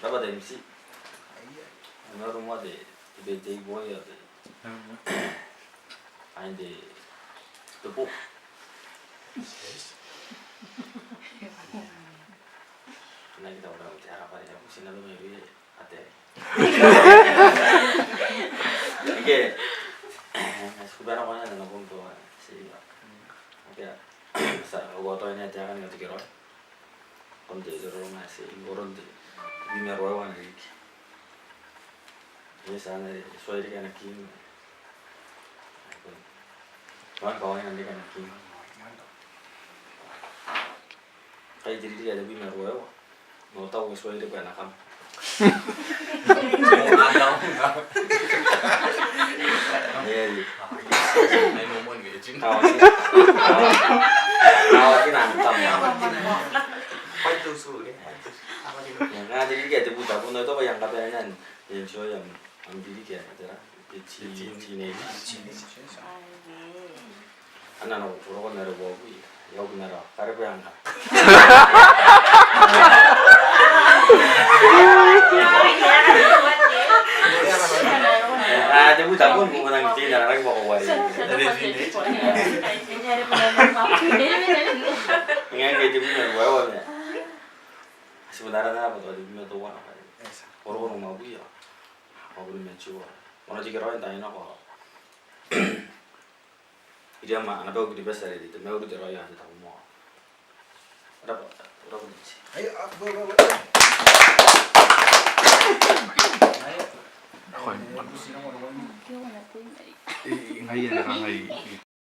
dapat MC. Ano rumah de bete boy ya de. Ande tepuk. Nah kita udah bicara apa ya? Sini lu maybe ada. Oke. Sebenarnya orang ada nabung tuh sih. Oke. Sa gua tuh ini aja kan nggak dikira. Konti itu rumah sih, orang tuh bimar wawan lagi. Ini sana soal dia kan kim. Kawan yang dia kan kim. Kayak jadi dia ada bimar wawan. Mau tahu soal dia kan akam. Iya. Ay ngomong gitu. Kawan nantam. Pai tu su ni. Nah jadi kayak itu buta pun itu apa yang katanya yang so yang ambil kayak ada Cina. Anak nak orang nak bawa bui, ya benar. Karena yang kan. Ada buta pun bukan yang Cina, orang bawa wari. Ingat kayak itu benar bawa ni. Sebenarnya apa tuh? Di mana tuh apa? Orang mau bui ya. Mau beli macam apa? Mana jika orang tanya nak dia mah anak aku di besar itu, mau udah roya ada tahu mau. Ada berapa sih? Ayo, bawa. Ayo. Ngayon na kang